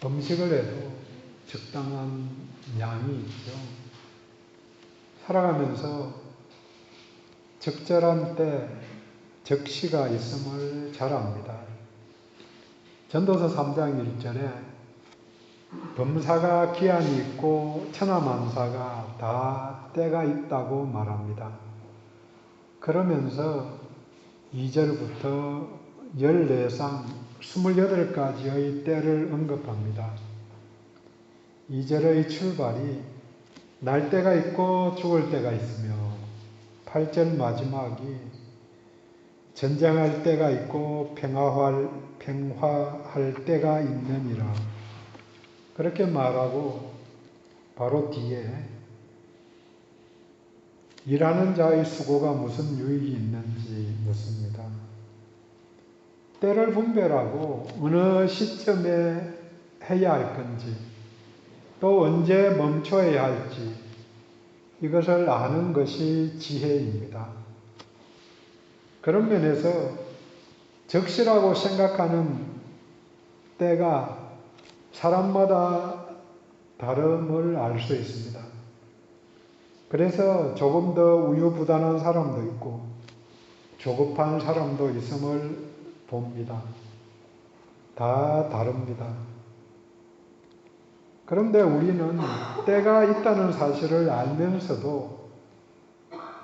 음식을 해도 적당한 양이 있죠. 살아가면서 적절한 때, 적시가 있음을 잘 압니다. 전도서 3장 1절에 범사가 기한이 있고 천하만사가 다 때가 있다고 말합니다. 그러면서 2절부터 14상 28가지의 때를 언급합니다. 2절의 출발이 날 때가 있고 죽을 때가 있으며 8절 마지막이 전쟁할 때가 있고 평화할 때가 있느니라. 그렇게 말하고 바로 뒤에 일하는 자의 수고가 무슨 유익이 있는지 묻습니다. 때를 분별하고 어느 시점에 해야 할 건지 또 언제 멈춰야 할지 이것을 아는 것이 지혜입니다. 그런 면에서 적시라고 생각하는 때가 사람마다 다름을 알 수 있습니다. 그래서 조금 더 우유부단한 사람도 있고 조급한 사람도 있음을 봅니다. 다 다릅니다. 그런데 우리는 때가 있다는 사실을 알면서도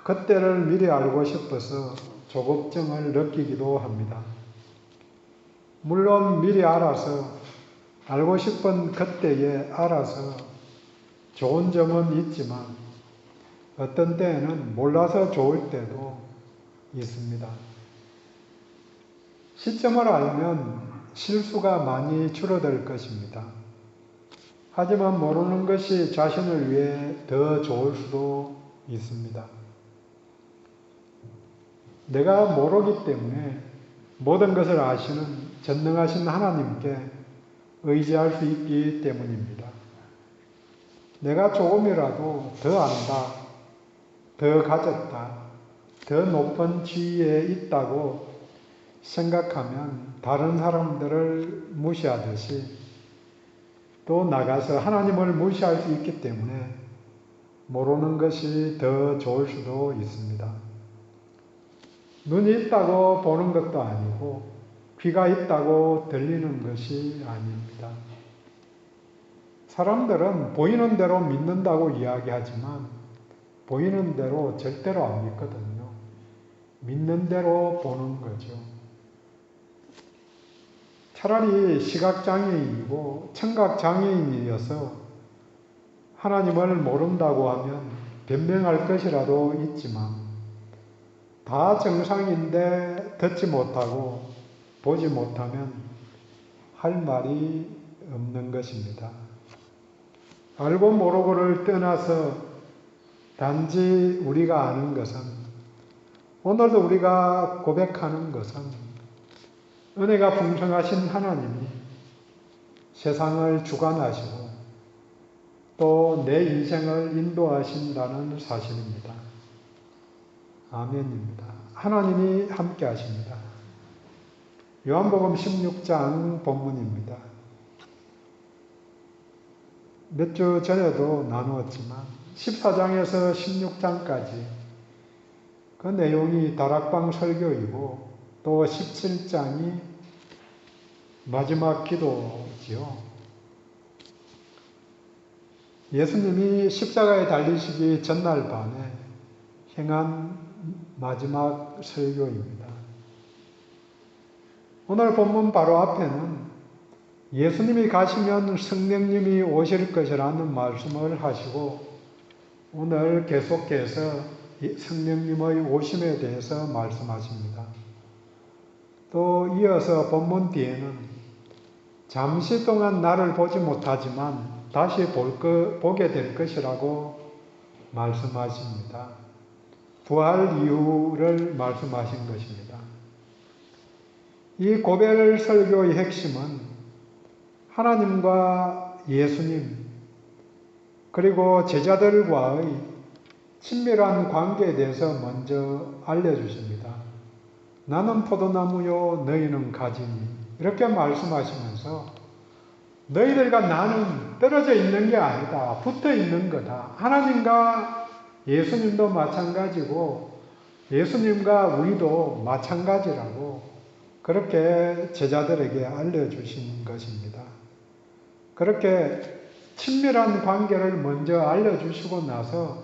그 때를 미리 알고 싶어서 조급증을 느끼기도 합니다. 물론 미리 알아서 알고 싶은 그때에 알아서 좋은 점은 있지만 어떤 때에는 몰라서 좋을 때도 있습니다. 시점을 알면 실수가 많이 줄어들 것입니다. 하지만 모르는 것이 자신을 위해 더 좋을 수도 있습니다. 내가 모르기 때문에 모든 것을 아시는 전능하신 하나님께 의지할 수 있기 때문입니다. 내가 조금이라도 더 안다, 더 가졌다, 더 높은 지위에 있다고 생각하면 다른 사람들을 무시하듯이 또 나가서 하나님을 무시할 수 있기 때문에 모르는 것이 더 좋을 수도 있습니다. 눈이 있다고 보는 것도 아니고 귀가 있다고 들리는 것이 아닙니다. 사람들은 보이는 대로 믿는다고 이야기하지만 보이는 대로 절대로 안 믿거든요. 믿는 대로 보는 거죠. 차라리 시각장애인이고 청각장애인이어서 하나님을 모른다고 하면 변명할 것이라도 있지만 다 정상인데 듣지 못하고 보지 못하면 할 말이 없는 것입니다. 알고 모르고를 떠나서 단지 우리가 아는 것은 오늘도 우리가 고백하는 것은 은혜가 풍성하신 하나님이 세상을 주관하시고 또 내 인생을 인도하신다는 사실입니다. 아멘입니다. 하나님이 함께 하십니다. 요한복음 16장 본문입니다. 몇 주 전에도 나누었지만 14장에서 16장까지 그 내용이 다락방 설교이고 또 17장이 마지막 기도지요. 예수님이 십자가에 달리시기 전날 밤에 행한 마지막 설교입니다. 오늘 본문 바로 앞에는 예수님이 가시면 성령님이 오실 것이라는 말씀을 하시고 오늘 계속해서 성령님의 오심에 대해서 말씀하십니다. 또 이어서 본문 뒤에는 잠시 동안 나를 보지 못하지만 다시 보게 될 것이라고 말씀하십니다. 부활 이유를 말씀하신 것입니다. 이 고별 설교의 핵심은 하나님과 예수님 그리고 제자들과의 친밀한 관계에 대해서 먼저 알려주십니다. 나는 포도나무요 너희는 가지니 이렇게 말씀하시면서 너희들과 나는 떨어져 있는 게 아니다. 붙어 있는 거다. 하나님과 예수님도 마찬가지고 예수님과 우리도 마찬가지라고 그렇게 제자들에게 알려주신 것입니다. 그렇게 친밀한 관계를 먼저 알려주시고 나서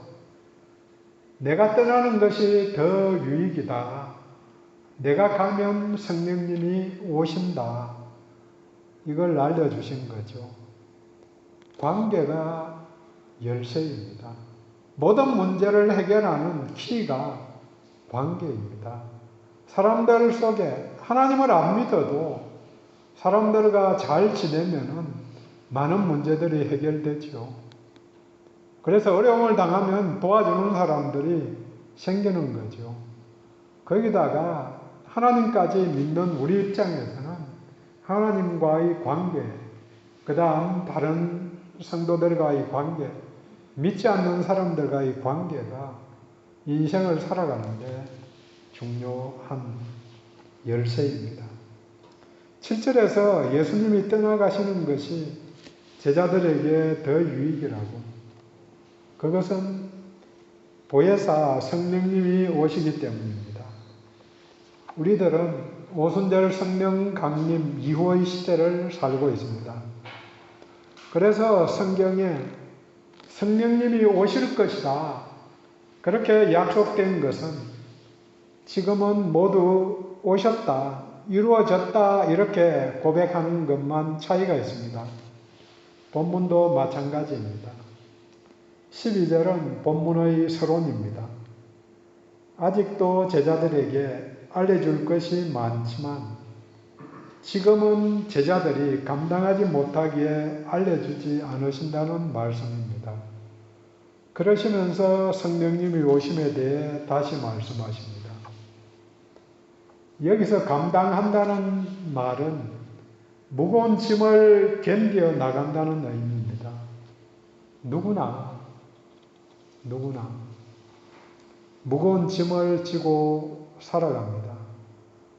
내가 떠나는 것이 더 유익이다. 내가 가면 성령님이 오신다. 이걸 알려주신 거죠. 관계가 열쇠입니다. 모든 문제를 해결하는 키가 관계입니다. 사람들 속에 하나님을 안 믿어도 사람들과 잘 지내면은 많은 문제들이 해결되죠. 그래서 어려움을 당하면 도와주는 사람들이 생기는 거죠. 거기다가 하나님까지 믿는 우리 입장에서는 하나님과의 관계, 그 다음 다른 성도들과의 관계, 믿지 않는 사람들과의 관계가 인생을 살아가는데 중요한 열쇠입니다. 7절에서 예수님이 떠나가시는 것이 제자들에게 더 유익이라고. 그것은 보혜사 성령님이 오시기 때문입니다. 우리들은 오순절 성령 강림 이후의 시대를 살고 있습니다. 그래서 성경에 성령님이 오실 것이다. 그렇게 약속된 것은 지금은 모두 오셨다, 이루어졌다 이렇게 고백하는 것만 차이가 있습니다. 본문도 마찬가지입니다. 12절은 본문의 서론입니다. 아직도 제자들에게 알려줄 것이 많지만 지금은 제자들이 감당하지 못하기에 알려주지 않으신다는 말씀입니다. 그러시면서 성령님이 오심에 대해 다시 말씀하십니다. 여기서 감당한다는 말은 무거운 짐을 견뎌 나간다는 의미입니다. 누구나 무거운 짐을 지고 살아갑니다.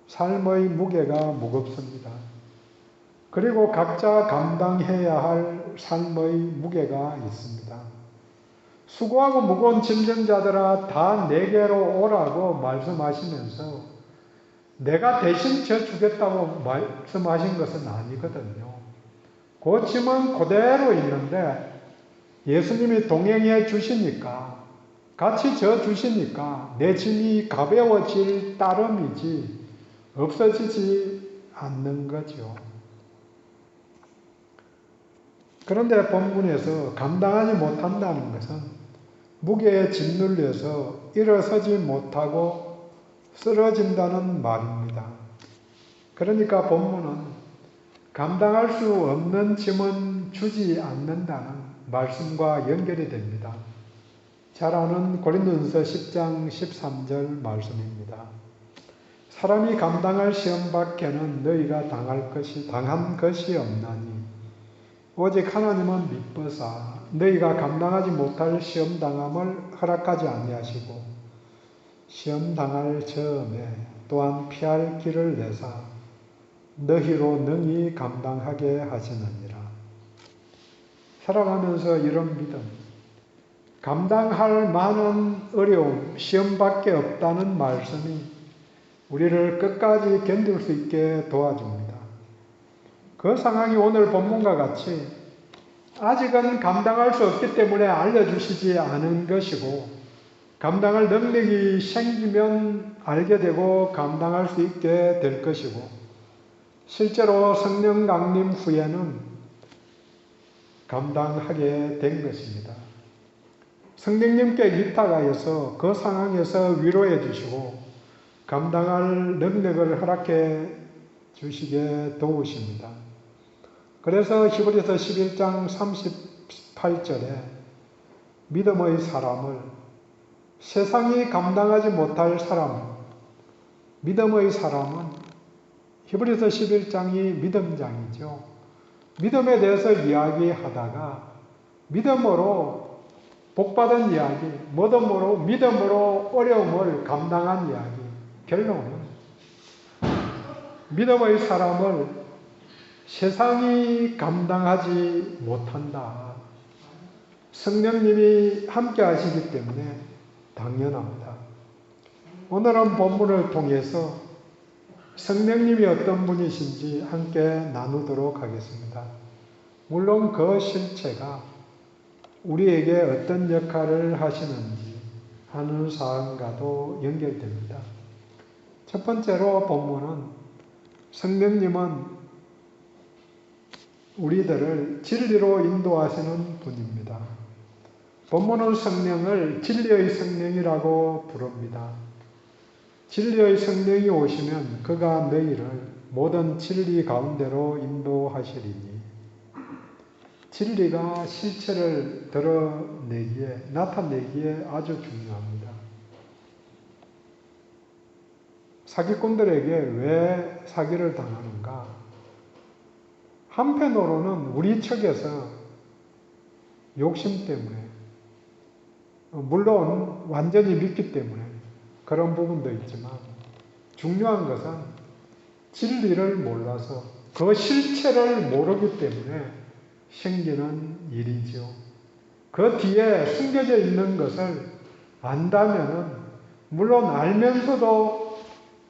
삶의 무게가 무겁습니다. 그리고 각자 감당해야 할 삶의 무게가 있습니다. 수고하고 무거운 짐정자들아 다 내게로 오라고 말씀하시면서 내가 대신 져주겠다고 말씀하신 것은 아니거든요. 그 짐은 그대로 있는데 예수님이 동행해 주시니까, 같이 져 주시니까 내 짐이 가벼워질 따름이지 없어지지 않는 거죠. 그런데 본문에서 감당하지 못한다는 것은 무게에 짓눌려서 일어서지 못하고 쓰러진다는 말입니다. 그러니까 본문은 감당할 수 없는 짐은 주지 않는다는 말씀과 연결이 됩니다. 잘 아는 고린도전서 10장 13절 말씀입니다. 사람이 감당할 시험 밖에는 너희가 당한 것이 없나니 오직 하나님은 미쁘사 너희가 감당하지 못할 시험 당함을 허락하지 아니하시고 시험 당할 즈음에 또한 피할 길을 내사 너희로 능히 감당하게 하시느니라. 살아가면서 이런 믿음, 감당할 만한 어려움, 시험밖에 없다는 말씀이 우리를 끝까지 견딜 수 있게 도와줍니다. 그 상황이 오늘 본문과 같이 아직은 감당할 수 없기 때문에 알려주시지 않은 것이고 감당할 능력이 생기면 알게 되고 감당할 수 있게 될 것이고 실제로 성령 강림 후에는 감당하게 된 것입니다. 성령님께 위탁하여서 그 상황에서 위로해 주시고 감당할 능력을 허락해 주시게 도우십니다. 그래서 히브리서 11장 38절에 믿음의 사람을 세상이 감당하지 못할 사람, 믿음의 사람은 히브리서 11장이 믿음장이죠. 믿음에 대해서 이야기하다가 믿음으로 복받은 이야기, 믿음으로 어려움을 감당한 이야기, 결론은 믿음의 사람을 세상이 감당하지 못한다. 성령님이 함께 하시기 때문에 당연합니다. 오늘은 본문을 통해서 성령님이 어떤 분이신지 함께 나누도록 하겠습니다. 물론 그 실체가 우리에게 어떤 역할을 하시는지 하는 사항과도 연결됩니다. 첫 번째로 본문은 성령님은 우리들을 진리로 인도하시는 분입니다. 본문은 성령을 진리의 성령이라고 부릅니다. 진리의 성령이 오시면 그가 너희를 모든 진리 가운데로 인도하시리니, 진리가 실체를 드러내기에, 나타내기에 아주 중요합니다. 사기꾼들에게 왜 사기를 당하는가? 한편으로는 우리 측에서 욕심 때문에, 물론 완전히 믿기 때문에 그런 부분도 있지만, 중요한 것은 진리를 몰라서 그 실체를 모르기 때문에 생기는 일이죠. 그 뒤에 숨겨져 있는 것을 안다면은, 물론 알면서도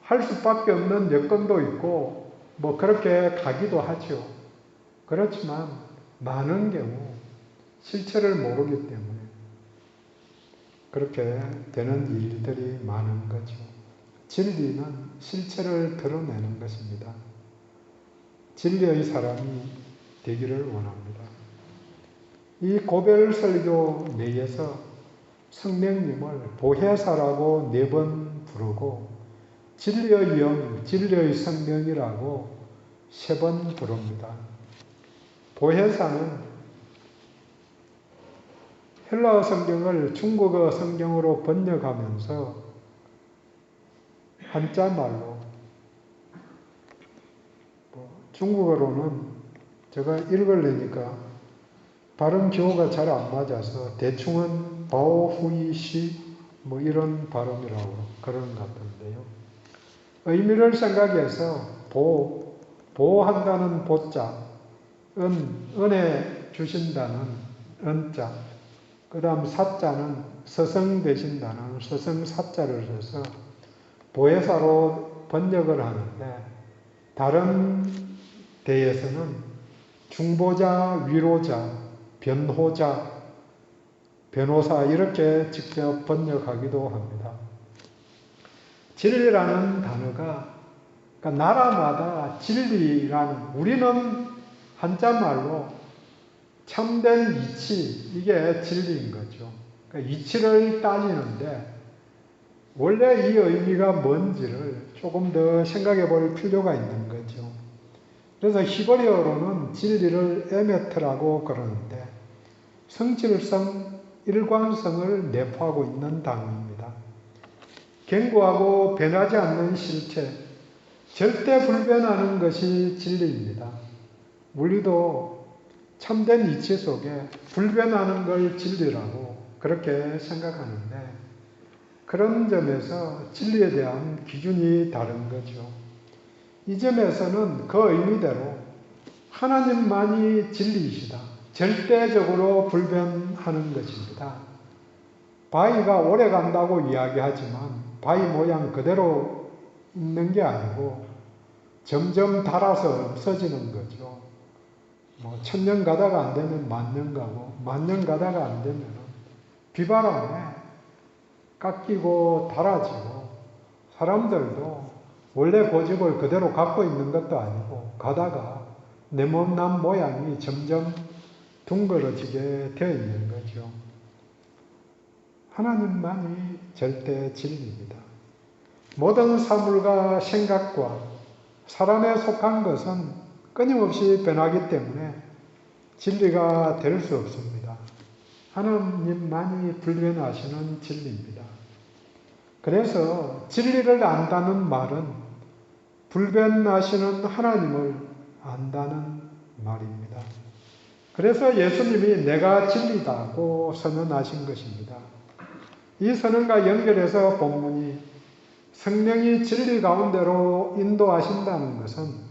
할 수밖에 없는 여건도 있고 뭐 그렇게 가기도 하죠. 그렇지만 많은 경우 실체를 모르기 때문에 그렇게 되는 일들이 많은 거죠. 진리는 실체를 드러내는 것입니다. 진리의 사람이 되기를 원합니다. 이 고별 설교 내에서 성령님을 보혜사라고 4번 부르고 진리의 영, 진리의 성령이라고 3번 부릅니다. 보혜사는 헬라어 성경을 중국어 성경으로 번역하면서 한자말로, 중국어로는 제가 읽으려니까 발음 기호가 잘 안 맞아서 대충은 바오후이시 뭐 이런 발음이라고 그런 것 같은데요. 의미를 생각해서 보호한다는 보자, 은혜 주신다는 은자, 그 다음 사자는 서성되신다는 서성사자를 써서 보혜사로 번역을 하는데, 다른 데에서는 중보자, 위로자, 변호자, 변호사 이렇게 직접 번역하기도 합니다. 진리라는 단어가, 그러니까 나라마다 진리라는, 우리는 한자말로 참된 이치, 이게 진리인 거죠. 그러니까 이치를 따지는데 원래 이 의미가 뭔지를 조금 더 생각해 볼 필요가 있는 거죠. 그래서 히브리어로는 진리를 에메트라고 그러는데 성질성, 일관성을 내포하고 있는 단어입니다. 견고하고 변하지 않는 실체, 절대 불변하는 것이 진리입니다. 우리도 참된 이치 속에 불변하는 걸 진리라고 그렇게 생각하는데, 그런 점에서 진리에 대한 기준이 다른 거죠. 이 점에서는 그 의미대로 하나님만이 진리이시다, 절대적으로 불변하는 것입니다. 바위가 오래 간다고 이야기하지만 바위 모양 그대로 있는 게 아니고 점점 닳아서 없어지는 거죠. 뭐 1000년 가다가 안 되면 10,000년 가고, 10,000년 가다가 안 되면 비바람에 깎이고 닳아지고, 사람들도 원래 고집을 그대로 갖고 있는 것도 아니고 가다가 네모난 모양이 점점 둥그러지게 되어 있는 거죠. 하나님만이 절대 진리입니다. 모든 사물과 생각과 사람에 속한 것은 끊임없이 변하기 때문에 진리가 될 수 없습니다. 하나님만이 불변하시는 진리입니다. 그래서 진리를 안다는 말은 불변하시는 하나님을 안다는 말입니다. 그래서 예수님이 내가 진리다고 선언하신 것입니다. 이 선언과 연결해서 본문이 성령이 진리 가운데로 인도하신다는 것은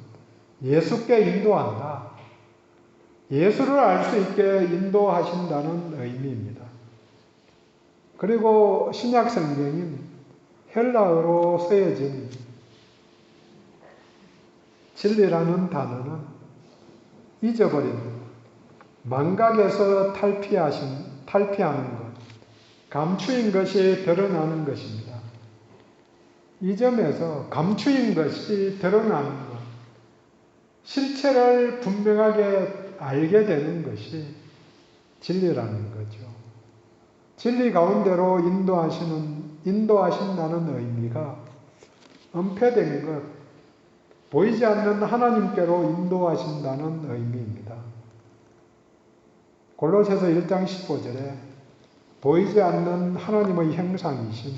예수께 인도한다. 예수를 알 수 있게 인도하신다는 의미입니다. 그리고 신약 성경인 헬라어로 쓰여진 진리라는 단어는 잊어버린, 망각에서 탈피하는 것, 감추인 것이 드러나는 것입니다. 이 점에서 감추인 것이 드러나는 것, 실체를 분명하게 알게 되는 것이 진리라는 거죠. 진리 가운데로 인도하신다는 의미가 은폐된 것, 보이지 않는 하나님께로 인도하신다는 의미입니다. 골로새서 1장 15절에 보이지 않는 하나님의 형상이신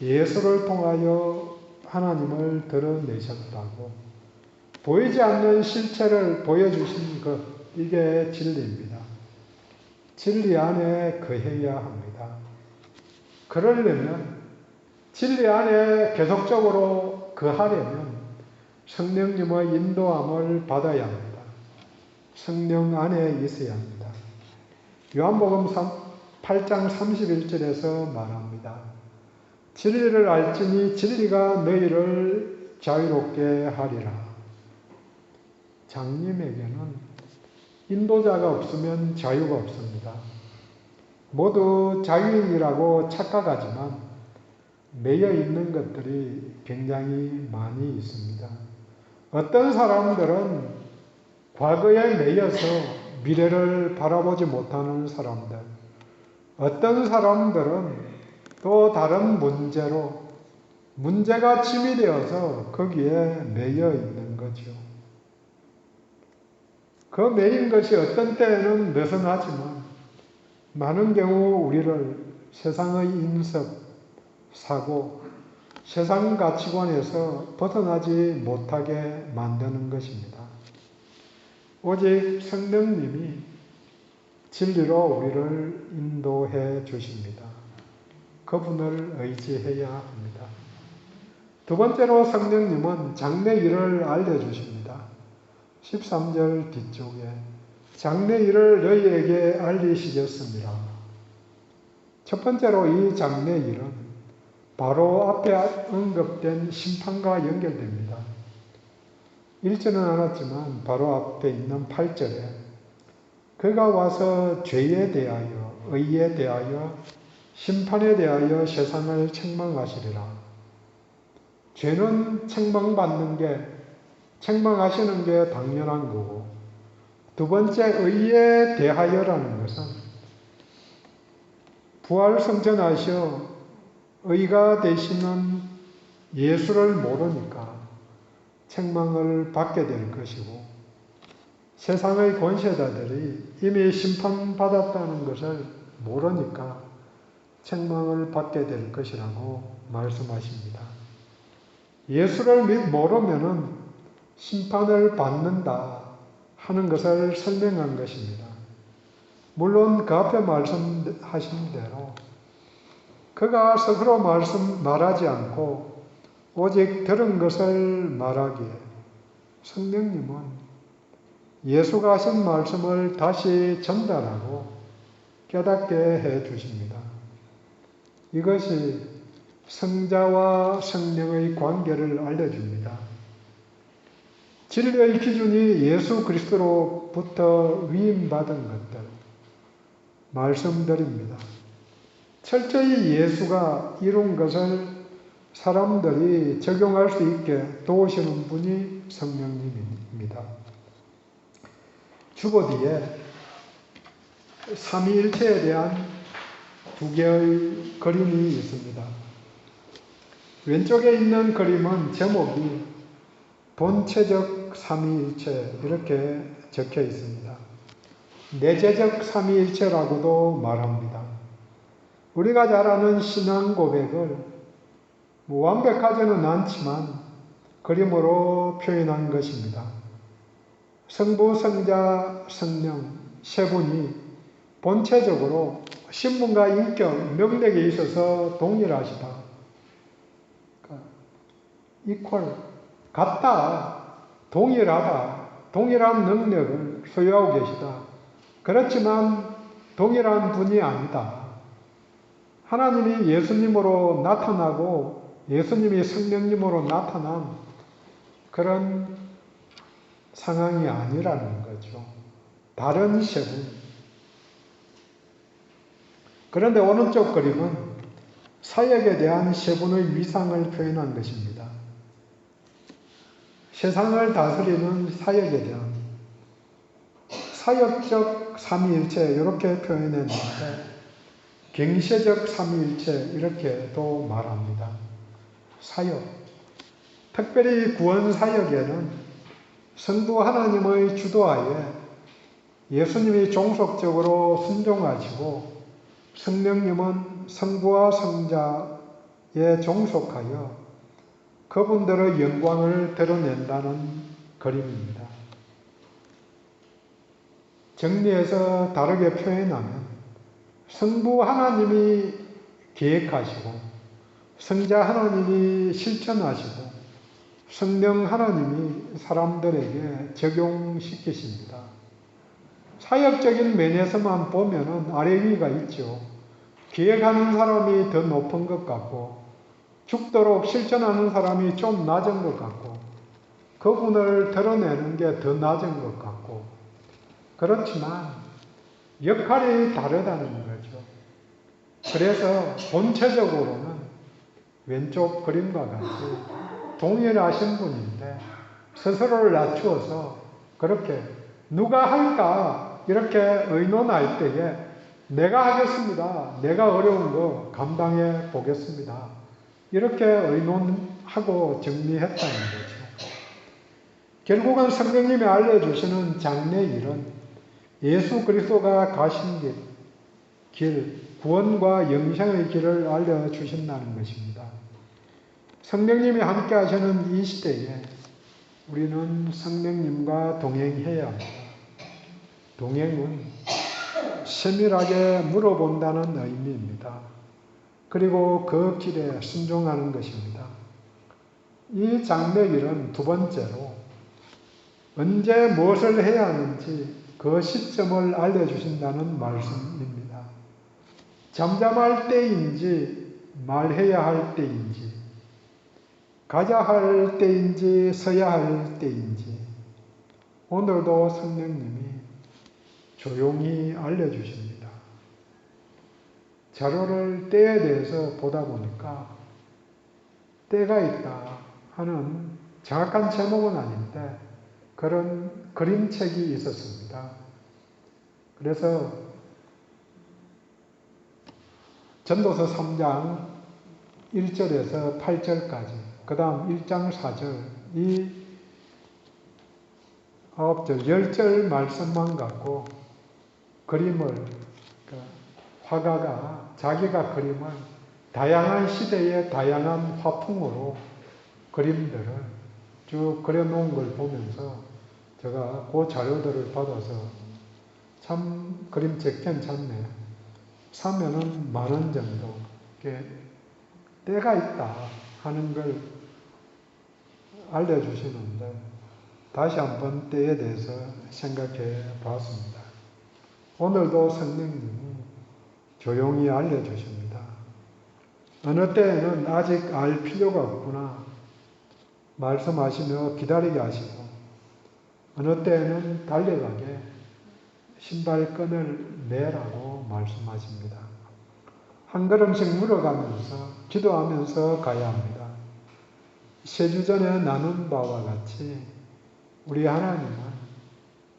예수를 통하여 하나님을 드러내셨다고, 보이지 않는 실체를 보여주신 것, 이게 진리입니다. 진리 안에 거해야 합니다. 그러려면, 진리 안에 계속적으로 거하려면 성령님의 인도함을 받아야 합니다. 성령 안에 있어야 합니다. 요한복음 8장 31절에서 말합니다. 진리를 알지니 진리가 너희를 자유롭게 하리라. 장님에게는 인도자가 없으면 자유가 없습니다. 모두 자유인이라고 착각하지만 매여 있는 것들이 굉장히 많이 있습니다. 어떤 사람들은 과거에 매여서 미래를 바라보지 못하는 사람들, 어떤 사람들은 또 다른 문제가 짐이 되어서 거기에 매여 있는 거죠. 그 매인 것이 어떤 때에는 느슨하지만 많은 경우 우리를 세상의 인습, 사고, 세상 가치관에서 벗어나지 못하게 만드는 것입니다. 오직 성령님이 진리로 우리를 인도해 주십니다. 그분을 의지해야 합니다. 두 번째로 성령님은 장래 일을 알려주십니다. 13절 뒤쪽에 장래 일을 너희에게 알리시겠습니다. 첫 번째로 이 장래 일은 바로 앞에 언급된 심판과 연결됩니다. 읽지는 않았지만 바로 앞에 있는 8절에 그가 와서 죄에 대하여, 의에 대하여, 심판에 대하여 세상을 책망하시리라. 죄는 책망하시는 게 당연한 거고, 두 번째 의에 대하여라는 것은 부활승천하셔 의가 되시는 예수를 모르니까 책망을 받게 될 것이고, 세상의 권세자들이 이미 심판받았다는 것을 모르니까 책망을 받게 될 것이라고 말씀하십니다. 예수를 모르면은 심판을 받는다 하는 것을 설명한 것입니다. 물론 그 앞에 말씀하신 대로 그가 스스로 말하지 않고 오직 들은 것을 말하기에 성령님은 예수가 하신 말씀을 다시 전달하고 깨닫게 해 주십니다. 이것이 성자와 성령의 관계를 알려줍니다. 진리의 기준이 예수 그리스도로부터 위임받은 것들 말씀드립니다. 철저히 예수가 이룬 것을 사람들이 적용할 수 있게 도우시는 분이 성령님입니다. 주보 뒤에 삼위일체에 대한 두 개의 그림이 있습니다. 왼쪽에 있는 그림은 제목이 본체적 삼위일체 이렇게 적혀 있습니다. 내재적 삼위일체라고도 말합니다. 우리가 잘 아는 신앙 고백을 완벽하지는 않지만 그림으로 표현한 것입니다. 성부, 성자, 성령 세 분이 본체적으로 신분과 인격, 능력에 있어서 동일하시다. 이퀄, 같다, 동일한 능력을 소유하고 계시다. 그렇지만 동일한 분이 아니다. 하나님이 예수님으로 나타나고 예수님이 성령님으로 나타난 그런 상황이 아니라는 거죠. 다른 세 분. 그런데 오른쪽 그림은 사역에 대한 세 분의 위상을 표현한 것입니다. 세상을 다스리는 사역에 대한 사역적 삼위일체 이렇게 표현했는데 경세적 삼위일체 이렇게도 말합니다. 사역. 특별히 구원 사역에는 성부 하나님의 주도하에 예수님이 종속적으로 순종하시고 성령님은 성부와 성자에 종속하여 그분들의 영광을 드러낸다는 그림입니다. 정리해서 다르게 표현하면 성부 하나님이 계획하시고 성자 하나님이 실천하시고 성령 하나님이 사람들에게 적용시키십니다. 사역적인 면에서만 보면은 아래 위가 있죠. 계획하는 사람이 더 높은 것 같고 죽도록 실천하는 사람이 좀 낮은 것 같고 그분을 드러내는 게 더 낮은 것 같고 그렇지만 역할이 다르다는 거죠. 그래서 본체적으로는 왼쪽 그림과 같이 동일하신 분인데 스스로를 낮추어서 그렇게 누가 할까 이렇게 의논할 때에 내가 하겠습니다. 내가 어려운 거 감당해 보겠습니다. 이렇게 의논하고 정리했다는 거죠. 결국은 성령님이 알려주시는 장래일은 예수 그리스도가 가신 길, 구원과 영생의 길을 알려주신다는 것입니다. 성령님이 함께 하시는 이 시대에 우리는 성령님과 동행해야 합니다. 동행은 세밀하게 물어본다는 의미입니다. 그리고 그 길에 순종하는 것입니다. 이 장래일은 두 번째로 언제 무엇을 해야 하는지 그 시점을 알려주신다는 말씀입니다. 잠잠할 때인지 말해야 할 때인지 가야 할 때인지 서야 할 때인지 오늘도 성령님이 조용히 알려주십니다. 자료를 때에 대해서 보다 보니까 때가 있다 하는 정확한 제목은 아닌데 그런 그림책이 있었습니다. 그래서 전도서 3장 1절에서 8절까지 그 다음 1장 4절 이 9절 10절 말씀만 갖고 그림을 화가가 자기가 그림을 다양한 시대의 다양한 화풍으로 그림들을 쭉 그려놓은 걸 보면서 제가 그 자료들을 받아서 참 그림책 괜찮네. 사면은 10,000원 정도. 때가 있다 하는 걸 알려주시는데 다시 한번 때에 대해서 생각해 보았습니다. 오늘도 성령님은 조용히 알려주십니다. 어느 때에는 아직 알 필요가 없구나 말씀하시며 기다리게 하시고 어느 때에는 달려가게 신발끈을 매라고 말씀하십니다. 한 걸음씩 물어가면서 기도하면서 가야 합니다. 세 주 전에 나눈 바와 같이 우리 하나님은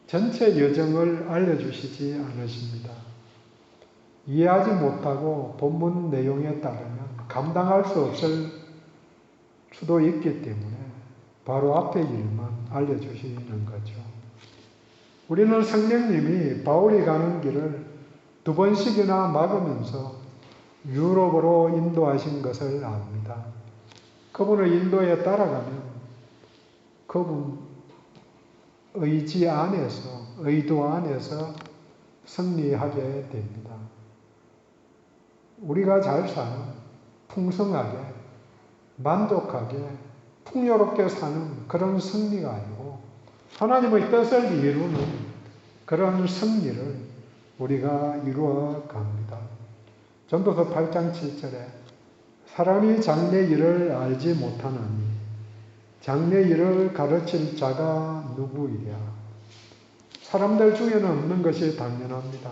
전체 여정을 알려주시지 않으십니다. 이해하지 못하고 본문 내용에 따르면 감당할 수 없을 수도 있기 때문에 바로 앞의 일만 알려주시는 거죠. 우리는 성령님이 바울이 가는 길을 2번씩이나 막으면서 유럽으로 인도하신 것을 압니다. 그분의 인도에 따라가면 그분 의지 안에서, 의도 안에서 승리하게 됩니다. 우리가 잘 사는, 풍성하게, 만족하게, 풍요롭게 사는 그런 승리가 아니고 하나님의 뜻을 이루는 그런 승리를 우리가 이루어 갑니다. 전도서 8장 7절에 사람이 장래 일을 알지 못하나니 장래 일을 가르칠 자가 누구이랴. 사람들 중에는 없는 것이 당연합니다.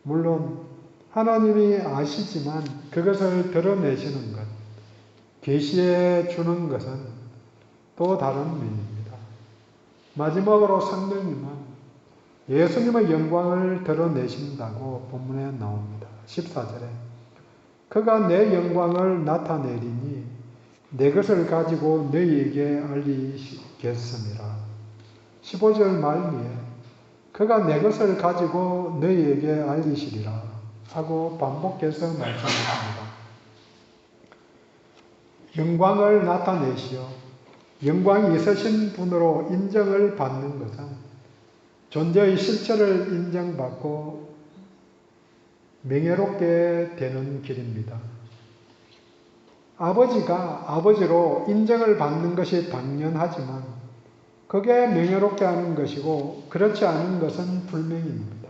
물론 하나님이 아시지만 그것을 드러내시는 것, 계시해 주는 것은 또 다른 면입니다. 마지막으로 성령님은 예수님의 영광을 드러내신다고 본문에 나옵니다. 14절에 그가 내 영광을 나타내리니 내 것을 가지고 너희에게 알리겠습니다. 15절 말미에 그가 내 것을 가지고 너희에게 알리시리라 하고 반복해서 말씀하십니다. 영광을 나타내시어 영광이 있으신 분으로 인정을 받는 것은 존재의 실체를 인정받고 명예롭게 되는 길입니다. 아버지가 아버지로 인정을 받는 것이 당연하지만 그게 명예롭게 하는 것이고 그렇지 않은 것은 불명입니다.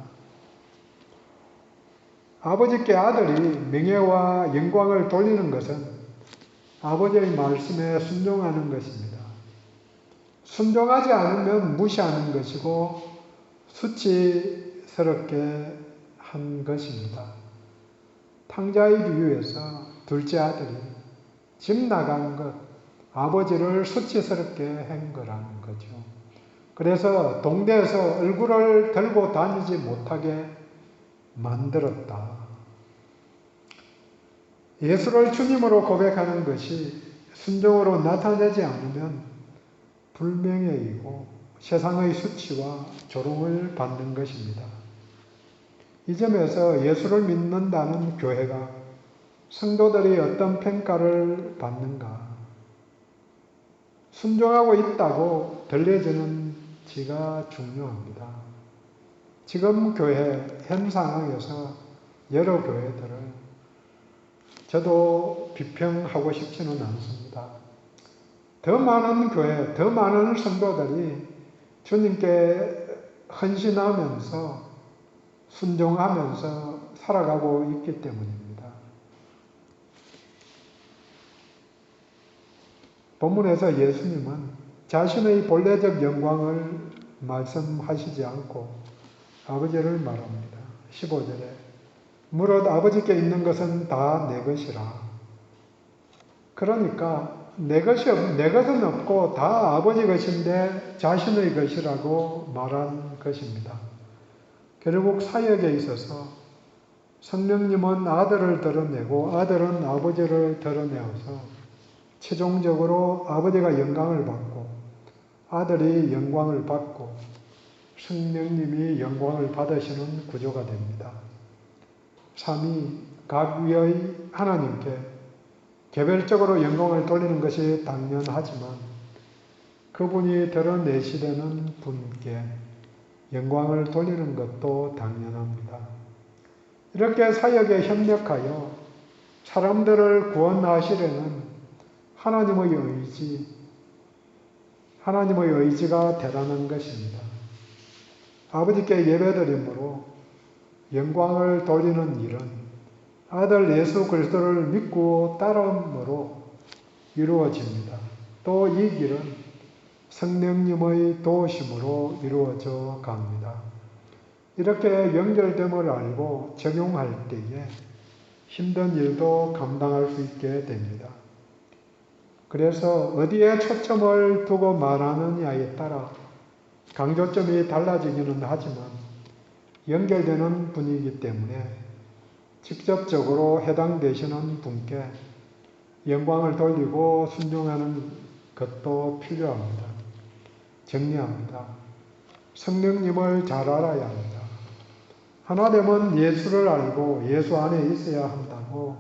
아버지께 아들이 명예와 영광을 돌리는 것은 아버지의 말씀에 순종하는 것입니다. 순종하지 않으면 무시하는 것이고 수치스럽게 한 것입니다. 탕자의 비유에서 둘째 아들이 집 나간 것, 아버지를 수치스럽게 한 거라는 거죠. 그래서 동네에서 얼굴을 들고 다니지 못하게 만들었다. 예수를 주님으로 고백하는 것이 순종으로 나타내지 않으면 불명예이고 세상의 수치와 조롱을 받는 것입니다. 이 점에서 예수를 믿는다는 교회가 성도들이 어떤 평가를 받는가? 순종하고 있다고 들려지는지가 중요합니다. 지금 교회 현 상황에서 여러 교회들을 저도 비평하고 싶지는 않습니다. 더 많은 교회, 더 많은 성도들이 주님께 헌신하면서 순종하면서 살아가고 있기 때문입니다. 본문에서 예수님은 자신의 본래적 영광을 말씀하시지 않고 아버지를 말합니다. 15절에 무릇 아버지께 있는 것은 다 내 것이라. 그러니까 내 것은 없고 다 아버지 것인데 자신의 것이라고 말한 것입니다. 결국 사역에 있어서 성령님은 아들을 드러내고 아들은 아버지를 드러내어서 최종적으로 아버지가 영광을 받고 아들이 영광을 받고 성령님이 영광을 받으시는 구조가 됩니다. 삼위 각 위의 하나님께 개별적으로 영광을 돌리는 것이 당연하지만 그분이 드러내시려는 분께 영광을 돌리는 것도 당연합니다. 이렇게 사역에 협력하여 사람들을 구원하시려는 하나님의 의지가 대단한 것입니다. 아버지께 예배드림으로 영광을 돌리는 일은 아들 예수 그리스도를 믿고 따름으로 이루어집니다. 또 이 길은 성령님의 도우심으로 이루어져 갑니다. 이렇게 연결됨을 알고 적용할 때에 힘든 일도 감당할 수 있게 됩니다. 그래서 어디에 초점을 두고 말하느냐에 따라 강조점이 달라지기는 하지만 연결되는 분이기 때문에 직접적으로 해당되시는 분께 영광을 돌리고 순종하는 것도 필요합니다. 정리합니다. 성령님을 잘 알아야 합니다. 하나됨은 예수를 알고 예수 안에 있어야 한다고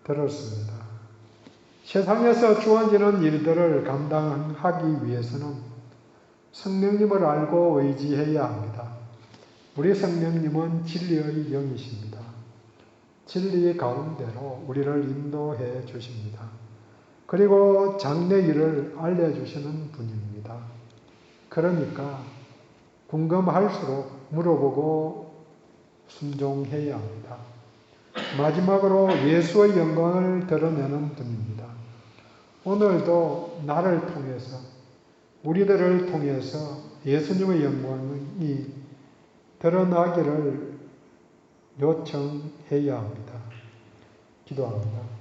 들었습니다. 세상에서 주어지는 일들을 감당하기 위해서는 성령님을 알고 의지해야 합니다. 우리 성령님은 진리의 영이십니다. 진리 가운데로 우리를 인도해 주십니다. 그리고 장래 일을 알려주시는 분입니다. 그 그러니까 궁금할수록 물어보고 순종해야 합니다. 마지막으로 예수의 영광을 드러내는 분입니다. 오늘도 나를 통해서, 우리들을 통해서 예수님의 영광이 드러나기를 요청해야 합니다. 기도합니다.